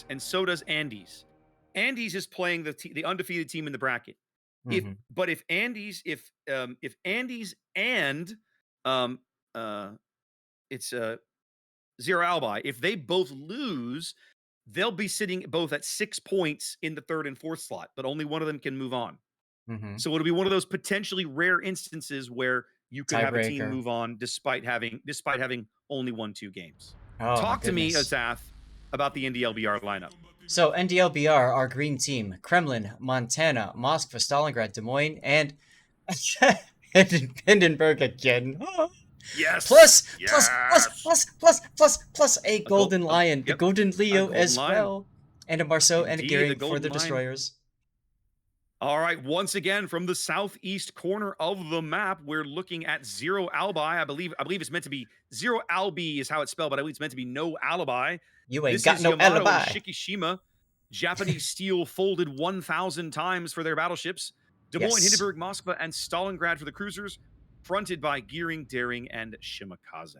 and so does Andes. Andes is playing the undefeated team in the bracket. Hmm. If Andes and um uh it's Zero Albi, if they both lose, they'll be sitting both at 6 points in the third and fourth slot, but only one of them can move on. Hmm. So it'll be one of those potentially rare instances where you could have a team Tiebreaker. move on despite having only won 2 games. Oh my Talk to me, goodness. Azath, about the NDLBR lineup. So NDLBR, our green team, Kremlin, Montana, Moscow, Stalingrad, Des Moines, and Hindenburg again. Yes. Plus a golden lion, the Yep, golden a Leo golden as lion. well, and a Marceau and a Indeed, the Gearing for golden the lion. destroyers. All right, once again from the southeast corner of the map, we're looking at Zero Albi. I believe it's meant to be Zero Albi is how it's spelled, but I believe it's meant to be no alibi. You ain't This got is no Yamato and alibi. Shikishima. Japanese steel folded 1,000 times for their battleships. Des Moines, Yes. Hindenburg, Moskva, and Stalingrad for the cruisers, fronted by Gearing, Daring, and Shimakaze.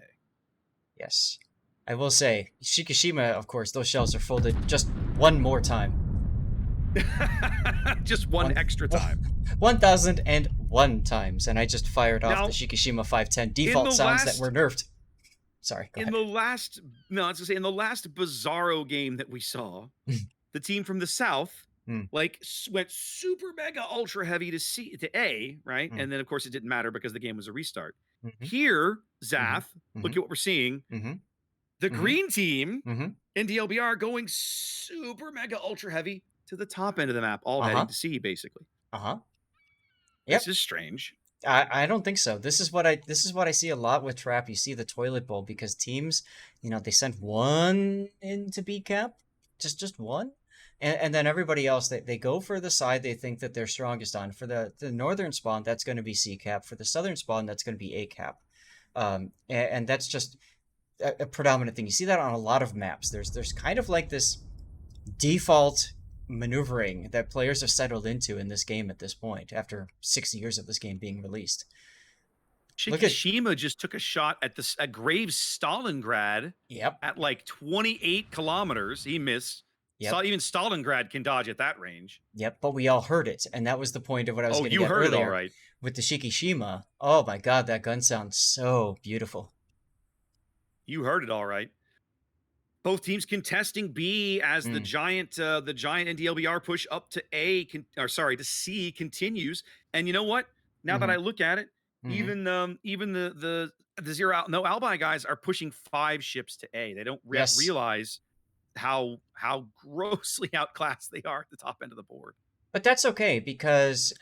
Yes. I will say, Shikishima, of course, those shells are folded just one more time. Just one extra time. 1,001 times, and I just fired off the Now, Shikishima 510 in default the sounds that last were nerfed. Sorry, go in ahead. the last no, I was gonna say in the last Bizarro game that we saw, the team from the south like went super mega ultra heavy to A, right? And then of course it didn't matter because the game was a restart. Mm-hmm. Here, Mm-hmm. Zath, Mm-hmm. look at what we're seeing. Mm-hmm. The Mm-hmm. green team Mm-hmm. in DLBR going super mega ultra heavy to the top end of the map, all heading Uh-huh. to C, basically. Uh-huh. This Yep. is strange. I don't think so. This is what I see a lot with Trap. You see the toilet bowl because teams, they send one into B cap, just one, and then everybody else they go for the side they think that they're strongest on. For the northern spawn, that's going to be C cap. For the southern spawn, that's going to be A cap, and that's just a predominant thing. You see that on a lot of maps. There's kind of like this default maneuvering that players have settled into in this game at this point after 6 years of this game being released. Look at Shikishima just took a shot at Graves Stalingrad yep, at like 28 kilometers. He missed. yep, Even Stalingrad can dodge at that range. yep. But we all heard it, and that was the point of what I was Oh, going to you get heard it all earlier right. with the Shikishima. Oh my god, that gun sounds so beautiful. You heard it all right. Both teams contesting B as the giant NDLBR push up to to C continues. And you know what? Now that Mm-hmm. I look at it, Mm-hmm. even the no Albi guys are pushing 5 ships to A. They don't Yes, realize how grossly outclassed they are at the top end of the board. but that's okay because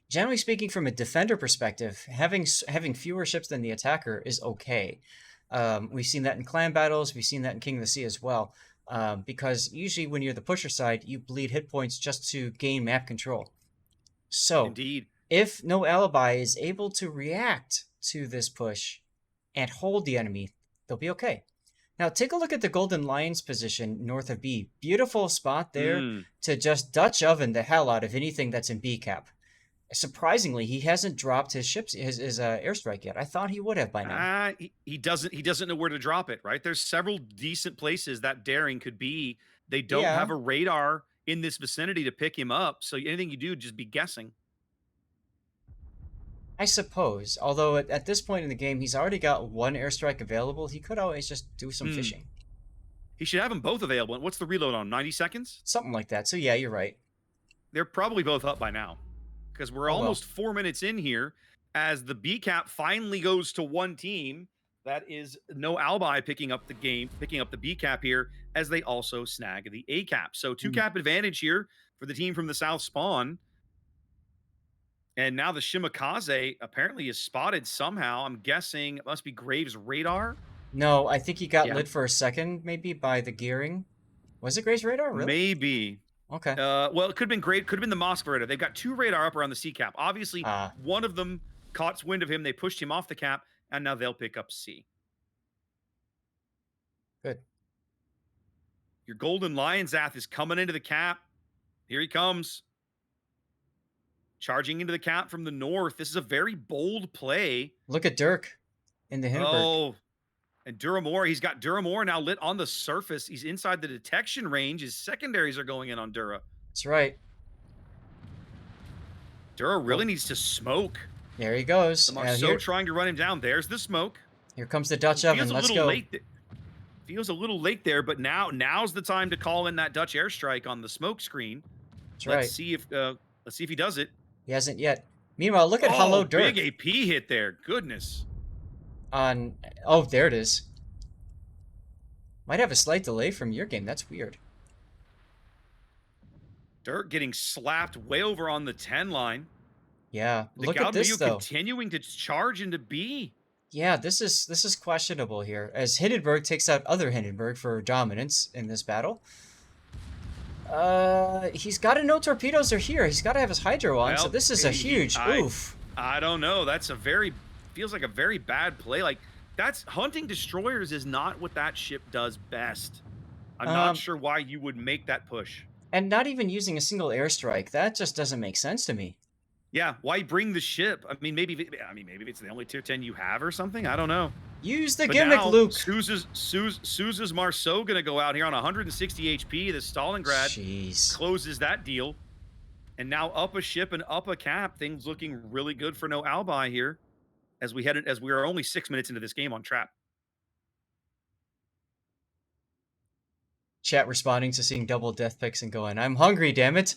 generally speaking, from a defender perspective, having fewer ships than the attacker is okay. We've seen that in clan battles. We've seen that in King of the Sea as well. Because usually when you're the pusher side, you bleed hit points just to gain map control. So Indeed. if no alibi is able to react to this push and hold the enemy, they'll be okay. Now take a look at the Golden Lion's position north of B. Beautiful spot there to just Dutch oven the hell out of anything that's in B cap. Surprisingly, he hasn't dropped his airstrike yet. I thought he would have by now. He doesn't know where to drop it, right? There's several decent places that Daring could be. They don't Yeah, have a radar in this vicinity to pick him up. So anything you do, just be guessing. I suppose. Although at this point in the game, he's already got one airstrike available. He could always just do some fishing. He should have them both available. And what's the reload on? 90 seconds? Something like that. So yeah, you're right. They're probably both up by now. Because we're almost 4 minutes in here as the B cap finally goes to one team. That is no Albi picking up the B cap here as they also snag the A cap. So 2 cap advantage here for the team from the South spawn. And now the Shimakaze apparently is spotted somehow. I'm guessing it must be Graves' radar. No, I think he got lit for a second, maybe by the gearing. Was it Graves' radar? Really? Maybe. Okay. Well, it could have been great. Could have been the Moskva radar. They've got 2 radar up around the C cap. Obviously, one of them caught wind of him. They pushed him off the cap, and now they'll pick up C. Good. Your Golden Lion Zath is coming into the cap. Here he comes. Charging into the cap from the north. This is a very bold play. Look at Dirk in the Hindenburg. Oh, And Duramore, he's got Duramore now lit on the surface. He's inside the detection range. His secondaries are going in on Dura. That's right. Dura really needs to smoke. There he goes. The Marceau trying to run him down. There's the smoke. Here comes the Dutch oven. Let's go. Feels a little late there, but now's the time to call in that Dutch airstrike on the smoke screen. That's let's right. See if let's see if he does it. He hasn't yet. Meanwhile, look at Hello Dirk. Big AP hit there. Goodness. Oh, there it is. Might have a slight delay from your game. That's weird. Dirk getting slapped way over on the 10 line. Yeah. Look at this though. Continuing to charge into B. Yeah, this is questionable here, as Hindenburg takes out other Hindenburg for dominance in this battle. He's got to know torpedoes are here. He's got to have his hydro on, so this is a huge oof. I don't know. That's feels like a very bad play. Like, that's hunting destroyers is not what that ship does best. I'm not sure why you would make that push. And not even using a single airstrike. That just doesn't make sense to me. Yeah, why bring the ship? I mean, maybe it's the only tier 10 you have or something. I don't know. Use the gimmick, Luke. Sousa's Marceau gonna go out here on 160 HP. The Stalingrad closes that deal, and now up a ship and up a cap. Things looking really good for no Albi here, as we are only 6 minutes into this game on trap. Chat responding to seeing double death picks and going, "I'm hungry, damn it."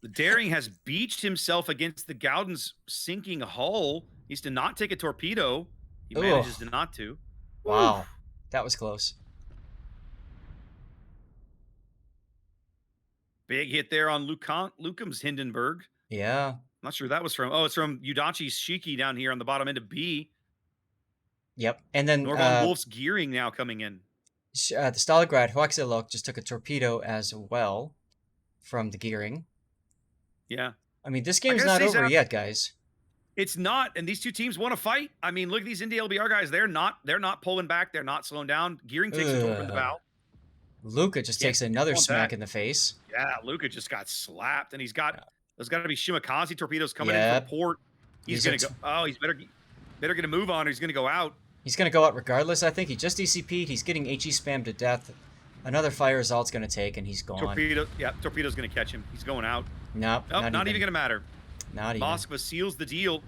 The Daring has beached himself against the Gowden's sinking hull. He needs to not take a torpedo. He manages to not to. Wow. That was close. Big hit there on Lucum's Hindenburg. Yeah. Not sure that was from. Oh, it's from Udachi's Shiki down here on the bottom end of B. Yep. And then Norvon Wolf's gearing now coming in. The Stalingrad Hoexelok just took a torpedo as well from the gearing. Yeah. I mean, this game's not over yet, guys. It's not, and these two teams want to fight. I mean, look at these NDLBR guys. They're not pulling back. They're not slowing down. Gearing takes a torp in the bow. Luca just takes another smack in the face. Yeah, Luca just got slapped, and there's got to be Shimakaze torpedoes coming in from port. He's gonna go. Oh, he's better get a move on, or he's gonna go out. He's gonna go out regardless. I think he just DCP'd. He's getting HE spammed to death. Another fire assault's gonna take, and he's gone. Torpedo's gonna catch him. He's going out. Nope, not even gonna matter. Not even. Moskva seals the deal.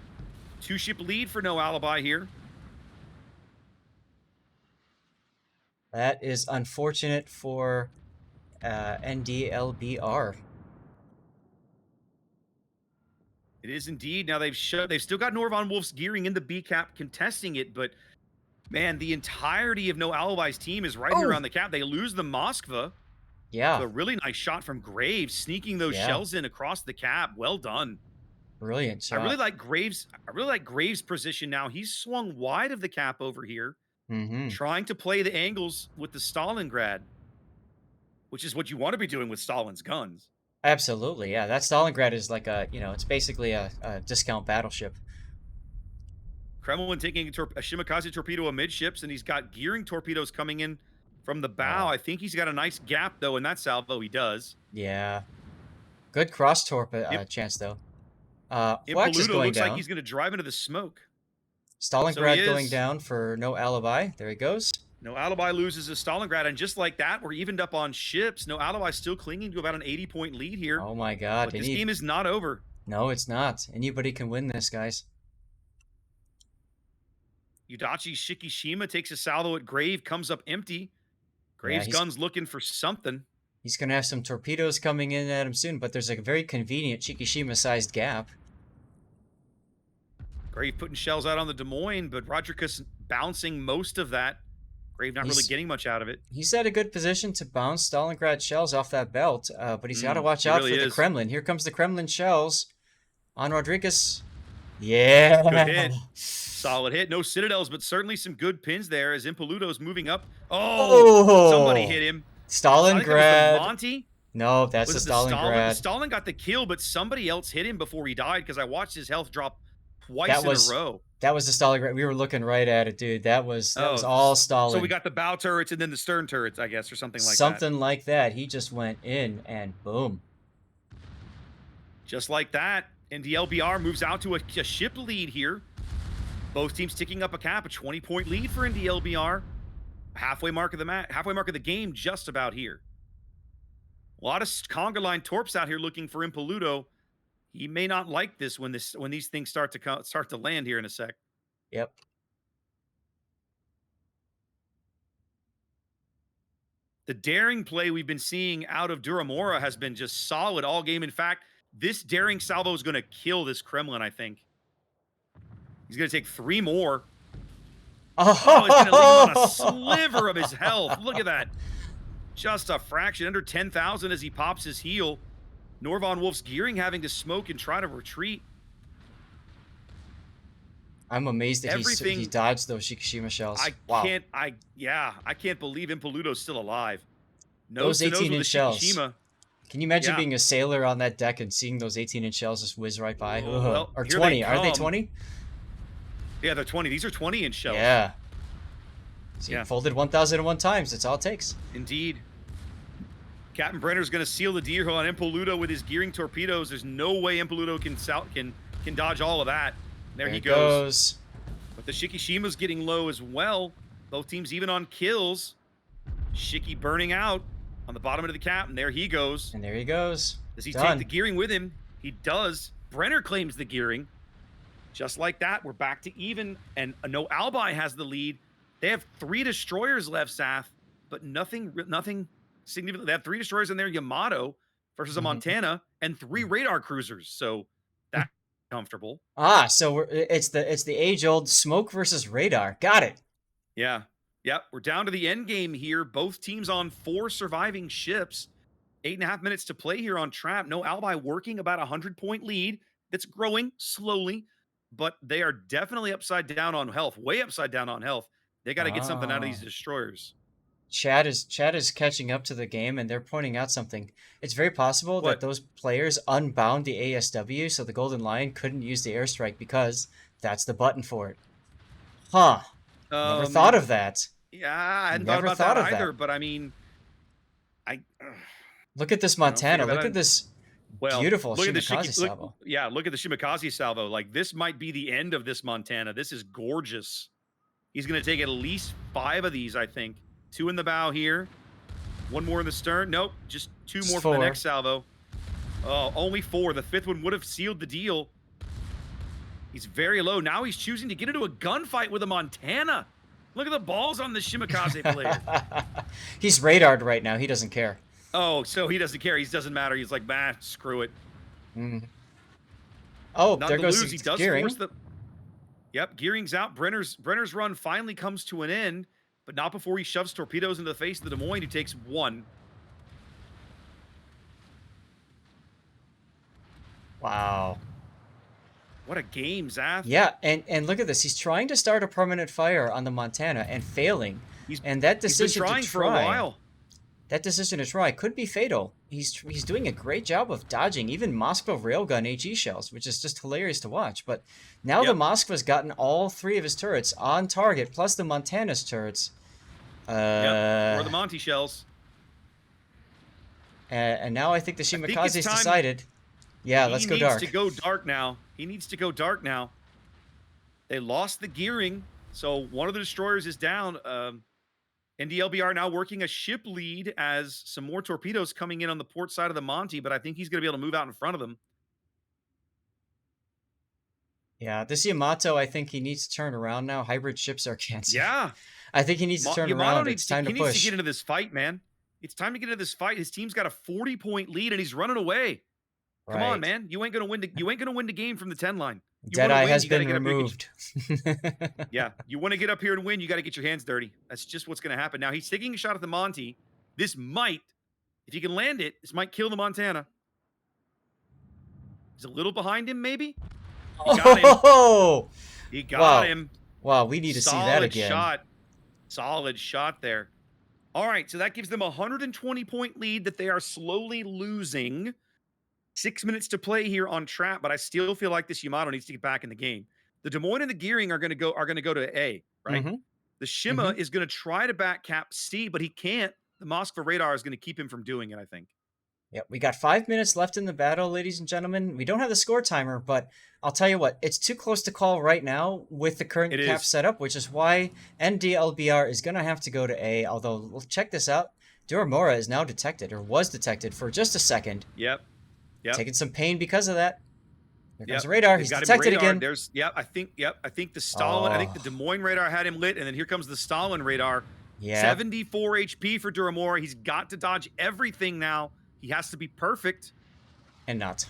2-ship lead for no Alibi here. That is unfortunate for NDLBR. It is indeed. Now they've still got Norvon Wolf's gearing in the B cap contesting it, but man, the entirety of no Alibi's team is right here around the cap. They lose the Moskva. Yeah. A really nice shot from Graves, sneaking those shells in across the cap. Well done. Brilliant shot. I really like Graves' position now. He's swung wide of the cap over here, trying to play the angles with the Stalingrad, which is what you want to be doing with Stalin's guns. Absolutely, yeah. That Stalingrad is like it's basically a discount battleship. Kremlin taking a Shimakaze torpedo amidships, and he's got gearing torpedoes coming in from the bow. I think he's got a nice gap, though, in that salvo. He does. Yeah. Good cross-torp chance, though. Impoluto is going looks down. Like he's going to drive into the smoke. Stalingrad going down for no Alibi. There he goes. No Alibi loses a Stalingrad, and just like that, we're evened up on ships. No Alibi still clinging to about an 80-point lead here. Oh, my God. But this game is not over. No, it's not. Anybody can win this, guys. Udachi Shikishima takes a salvo at Grave, comes up empty. Graves' gun's looking for something. He's going to have some torpedoes coming in at him soon, but there's a very convenient Shikishima-sized gap. Grave putting shells out on the Des Moines, but Rodriguez bouncing most of that. Grave not really getting much out of it. He's at a good position to bounce Stalingrad shells off that belt, but he's got to watch out for the Kremlin. Here comes the Kremlin shells on Rodriguez. Yeah. Good hit. Solid hit. No Citadels, but certainly some good pins there as Impoluto's moving up. Oh, somebody hit him. Stalingrad. Monty? No, that's the Stalingrad. Stalin got the kill, but somebody else hit him before he died because I watched his health drop twice in a row. That was the Stalingrad. We were looking right at it, dude. That was all Stalin. So we got the bow turrets and then the stern turrets, I guess, or something like that. Something like that. He just went in and boom. Just like that. NDLBR moves out to a ship lead here. Both teams ticking up a cap, a 20-point lead for NDLBR. Halfway mark of the game, just about here. A lot of conga line torps out here looking for Impoluto. He may not like this when these things start to land here in a sec. Yep. The daring play we've been seeing out of Duramora has been just solid all game. In fact, this daring salvo is going to kill this Kremlin, I think. He's going to take 3 more. Oh, he's going to leave him on a sliver of his health. Look at that. Just a fraction, under 10,000 as he pops his heel. Norvon Wolf's gearing having to smoke and try to retreat. I'm amazed that he dodged those Shikishima shells. I can't believe Impoluto's still alive. Those 18-inch shells. Can you imagine being a sailor on that deck and seeing those 18-inch shells just whiz right by? Well, or 20. Are they 20? Yeah, they're 20. These are 20-inch shells. Yeah. See, folded 1,001 times. That's all it takes. Indeed. Captain Brenner's going to seal the deer on Impoluto with his gearing torpedoes. There's no way Impoluto can dodge all of that. There he goes. But the Shikishima's getting low as well. Both teams even on kills. Shiki burning out on the bottom of the cap, and there he goes. And there he goes. Does he take the gearing with him? He does. Brenner claims the gearing. Just like that, we're back to even, and no Albi has the lead. They have 3 destroyers left, Saf, but nothing significant. They have 3 destroyers in there, Yamato versus a Montana, and 3 radar cruisers. So that's comfortable. So it's the age-old smoke versus radar. Got it. Yeah. Yep. We're down to the end game here. Both teams on 4 surviving ships. 8.5 minutes to play here on Trap. No Albi working, about a 100-point lead. That's growing slowly, but they are definitely upside down on health, way upside down on health. They got to get something out of these destroyers. Chad is catching up to the game, and they're pointing out something. It's very possible that those players unbound the ASW, so the Golden Lion couldn't use the airstrike because that's the button for it. Huh. Never thought of that. Yeah, I hadn't thought about that either, but I mean, look at this Montana. Look at this beautiful Shimakaze salvo. Look at the Shimakaze salvo. Like, this might be the end of this Montana. This is gorgeous. He's going to take at least 5 of these, I think. 2 in the bow here. 1 more in the stern. Nope, just 2 more for the next salvo. Oh, only 4. The 5th one would have sealed the deal. He's very low. Now he's choosing to get into a gunfight with a Montana. Look at the balls on the Shimakaze player. He's radared right now. He doesn't care. Oh, so he doesn't care. He doesn't matter. He's like, bah, screw it. Oh, there goes he does gearing. Force the... Yep, gearing's out. Brenner's run finally comes to an end, but not before he shoves torpedoes into the face of the Des Moines, who takes 1. Wow. What a game, Zaf. Yeah, and look at this. He's trying to start a permanent fire on the Montana and failing. And that decision he's been trying for a while. That decision to try could be fatal. He's doing a great job of dodging even Moskva railgun HE shells, which is just hilarious to watch. But now the Moskva's gotten all 3 of his turrets on target, plus the Montana's turrets. Or the Monty shells. And now I think the Shimakaze's decided. Yeah, let's go dark. He needs to go dark now. He needs to go dark now. They lost the gearing, so one of the destroyers is down. NDLBR now working a ship lead as some more torpedoes coming in on the port side of the Monty, but I think he's going to be able to move out in front of them. Yeah, this Yamato, I think he needs to turn around now. Hybrid ships are cancer. Yeah. I think he needs to turn around. It's time to push. He needs to get into this fight, man. It's time to get into this fight. His team's got a 40-point lead, and he's running away. Come on, man. You ain't gonna win the game from the 10 line. Deadeye has been removed. Yeah, you want to get up here and win, you got to get your hands dirty. That's just what's going to happen. Now he's taking a shot at the Monty. This might, if he can land it, this might kill the Montana. He's a little behind him, maybe. He got him. He got him. Wow, we need to see that again. Solid shot there. All right, so that gives them a 120-point lead that they are slowly losing. 6 minutes to play here on Trap, but I still feel like this Yamato needs to get back in the game. The Des Moines and the Gearing are going to go to A, right? The Shima is going to try to back cap C, but he can't. The Moskva radar is going to keep him from doing it, I think. Yep, we got 5 minutes left in the battle, ladies and gentlemen. We don't have the score timer, but I'll tell you what, it's too close to call right now with the current It cap is. setup, which is why NDLBR is going to have to go to A, although, check this out. Duramora is now detected, or was detected for just a second. Yep. Yep. Taking some pain because of that. Here comes Yep. the radar. They've He's got him detected radar. again. There's I think the Stalin, I think the Oh, Des Moines radar had him lit, and then here comes the Stalin radar. yeah, 74 HP for Duramora. He's got to dodge everything now. He has to be perfect. and not.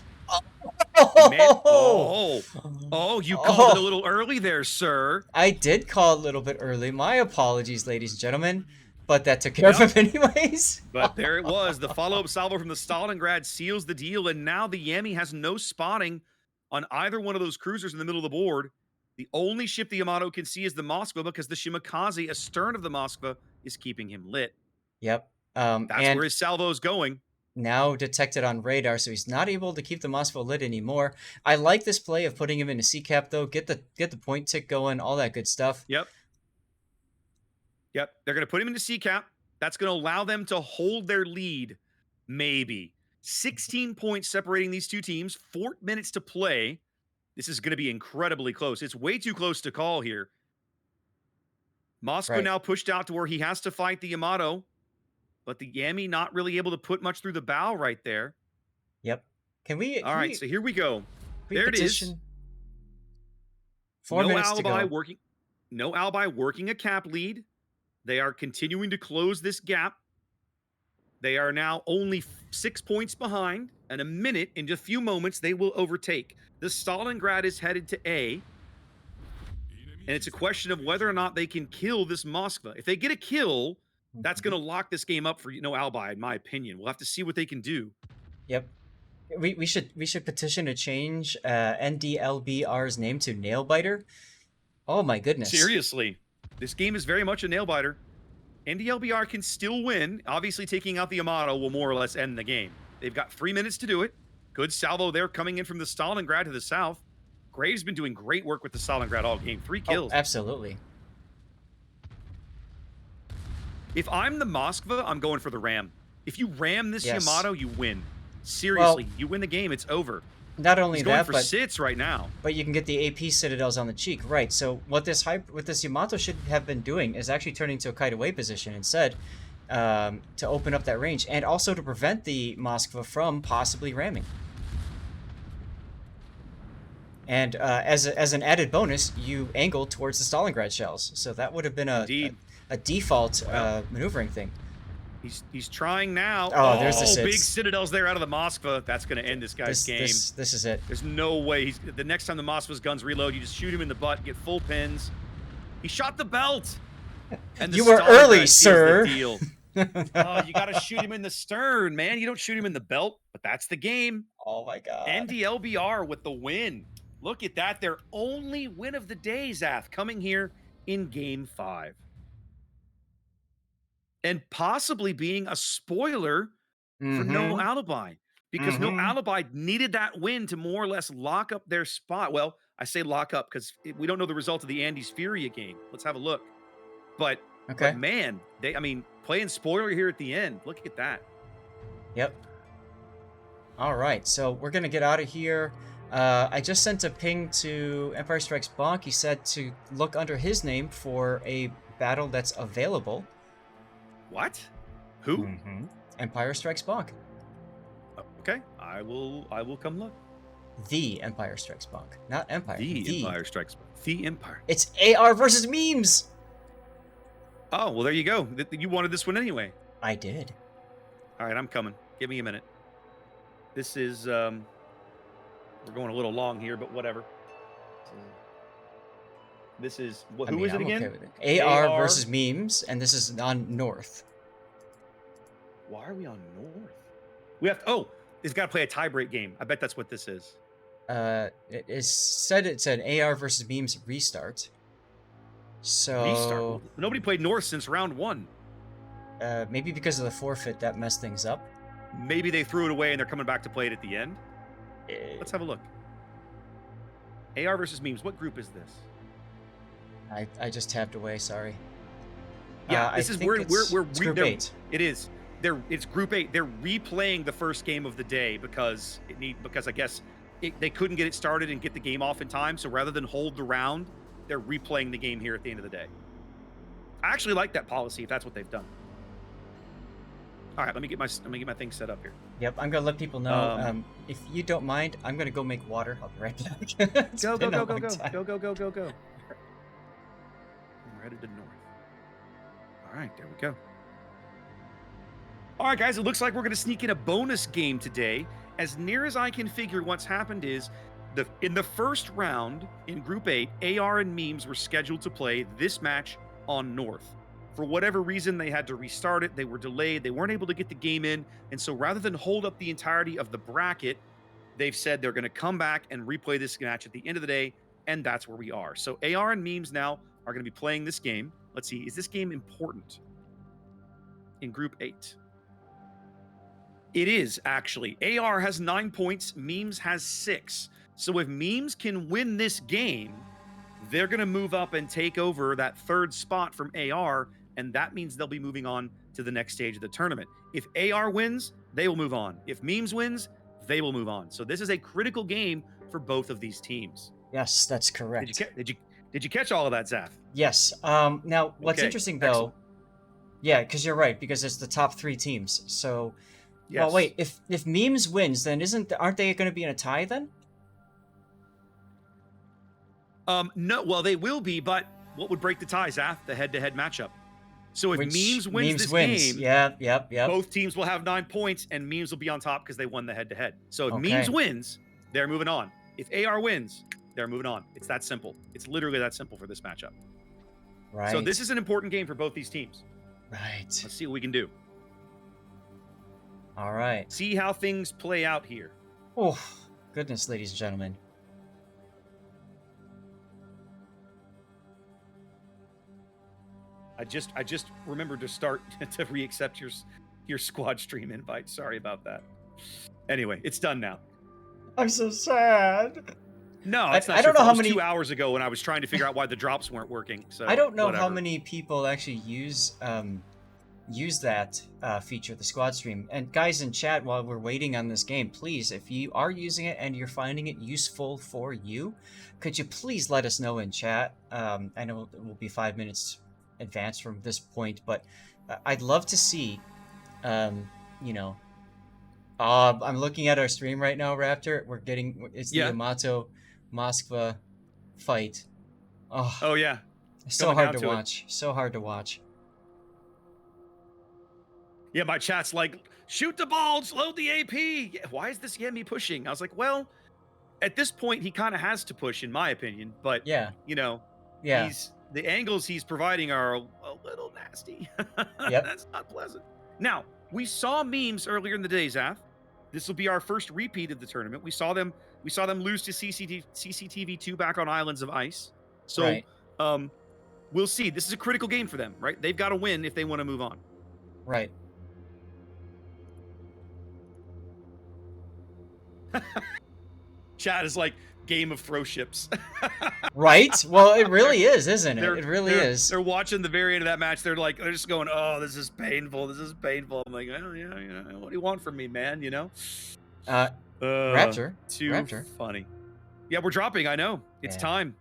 Man, Oh, oh, you called it a oh, little early there, sir. I did call a little bit early. My apologies, ladies and gentlemen, but that took care of him anyways. But there it was. The follow-up salvo from the Stalingrad seals the deal, and now the Yami has no spotting on either one of those cruisers in the middle of the board. The only ship the Yamato can see is the Moskva because the Shimakaze astern of the Moskva is keeping him lit. Yep. That's And where his salvo is going. now detected on radar, so he's not able to keep the Moskva lit anymore. I like this play of putting him in a C cap though. Get the point tick going, all that good stuff. Yep. Yep. They're going to put him into C cap. That's going to allow them to hold their lead. Maybe 16 points separating these two teams. 4 minutes to play. This is going to be incredibly close. It's way too close to call here. Moskva now pushed out to where he has to fight the Yamato, but the Yami not really able to put much through the bow right there. Yep. Can we? All right, so here we go. There it is. 4 minutes to go. No Alibi working a cap lead. They are continuing to close this gap. They are now only 6 points behind, and a minute, in just a few moments, they will overtake. The Stalingrad is headed to A, and it's a question of whether or not they can kill this Moskva. If they get a kill, that's going to lock this game up for no Alibi, in my opinion. We'll have to see what they can do. Yep. We should petition to change NDLBR's name to Nailbiter. Oh my goodness. Seriously. This game is very much a nail-biter. NDLBR can still win. Obviously, taking out the Yamato will more or less end the game. They've got 3 minutes to do it. Good salvo there coming in from the Stalingrad to the south. Graves been doing great work with the Stalingrad all game. 3 kills. Oh, absolutely. If I'm the Moskva, I'm going for the ram. If you ram this Yes. Yamato, you win. Seriously, Well, you win the game. It's over. Not only He's going that, for but sits right now. But you can get the AP citadels on the cheek, right? So what this Yamato should have been doing is actually turning to a kite away position instead, to open up that range and also to prevent the Moskva from possibly ramming. And as an added bonus, you angle towards the Stalingrad shells, so that would have been a default maneuvering thing. He's trying now. Oh, there's the sits. Big citadels there out of the Moskva. That's going to end this guy's game. This is it. There's no way. The next time the Moskva's guns reload, you just shoot him in the butt, get full pins. He shot the belt. And You were early, sir. You got to shoot him in the stern, man. You don't shoot him in the belt, but that's the game. Oh my god. NDLBR with the win. Look at that. Their only win of the day, Zath, coming here in Game 5. And possibly being a spoiler for No Alibi, because No Alibi needed that win to more or less lock up their spot. Well, I say lock up because we don't know the result of the Andes Furia game. Let's have a look. But man, playing spoiler here at the end. Look at that. Yep. All right, so we're gonna get out of here. I just sent a ping to Empire Strikes Bonk. He said to look under his name for a battle that's available. What? Who? Empire Strikes Bonk. Okay, I will come look. The Empire Strikes Bonk, not Empire. The Empire Strikes Bonk. The Empire. It's AR versus memes. Oh well, there you go. You wanted this one anyway. I did. All right, I'm coming. Give me a minute. This is we're going a little long here, but whatever. This is who is it again? Okay with it. AR versus memes, and this is on North. Why are we on North? We have it's got to play a tiebreak game. I bet that's what this is. It's an AR versus memes restart. So restart. Nobody played North since round 1. Maybe because of the forfeit that messed things up. Maybe they threw it away and they're coming back to play it at the end. Let's have a look. AR versus memes. What group is this? I just tapped away. Sorry. Yeah, this is we're group 8. It is. it's Group 8. They're replaying the first game of the day because I guess they couldn't get it started and get the game off in time. So rather than hold the round, they're replaying the game here at the end of the day. I actually like that policy if that's what they've done. All right, let me get my thing set up here. Yep, I'm gonna let people know. If you don't mind, I'm gonna go make water. I'll be right back. Go. I'm headed to north. All right, there we go. All right, guys, it looks like we're going to sneak in a bonus game today. As near as I can figure, what's happened is in the first round in Group 8, AR and Memes were scheduled to play this match on North. For whatever reason, they had to restart it. They were delayed. They weren't able to get the game in. And so rather than hold up the entirety of the bracket, they've said they're going to come back and replay this match at the end of the day. And that's where we are. So AR and Memes now are going to be playing this game. Let's see. Is this game important in Group 8? It is, actually. AR has 9 points. Memes has 6. So if Memes can win this game, they're going to move up and take over that third spot from AR, and that means they'll be moving on to the next stage of the tournament. If AR wins, they will move on. If Memes wins, they will move on. So this is a critical game for both of these teams. Yes, that's correct. Did you catch all of that, Zaf? Yes. Now, what's interesting, though... Excellent. Yeah, because you're right, because it's the top 3 teams. So... Yes. Well, wait, if Memes wins, then aren't they going to be in a tie then? No, well, they will be, but what would break the tie, Zaf? The head-to-head matchup. So if Memes wins this game, yep. both teams will have 9 points, and Memes will be on top because they won the head-to-head. So if Memes wins, they're moving on. If AR wins, they're moving on. It's that simple. It's literally that simple for this matchup. Right. So this is an important game for both these teams. Right. Let's see what we can do. All right. See how things play out here. Oh, goodness, ladies and gentlemen. I just remembered to start to re-accept your squad stream invite. Sorry about that. Anyway, it's done now. I'm so sad. No, it's not. I don't know how many 2 hours ago when I was trying to figure out why the drops weren't working. So I don't know whatever. How many people actually use that feature, the squad stream. And guys in chat, while we're waiting on this game, please, if you are using it and you're finding it useful for you, could you please let us know in chat? I know it will be 5 minutes advanced from this point, but I'd love to see, I'm looking at our stream right now, Raptor. It's the Yamato Moskva fight. Oh yeah. So hard to watch. So hard to watch. Yeah, my chat's like, shoot the balls, load the AP. Yeah, why is this Yemi pushing? I was like, well, at this point, he kind of has to push, in my opinion. But, the angles he's providing are a little nasty. Yep. That's not pleasant. Now, we saw Memes earlier in the day, Zaf. This will be our first repeat of the tournament. We saw them lose to CCTV2 back on Islands of Ice. So, we'll see. This is a critical game for them, right? They've got to win if they want to move on. Right. Chat is like Game of Throw ships. Right? Well, it really is, isn't it? It really is. They're watching the very end of that match. They're just going, "Oh, this is painful. This is painful." I'm like, "Oh yeah. What do you want from me, man? Raptor. Too Raptor. funny. Yeah, we're dropping. I know. It's time.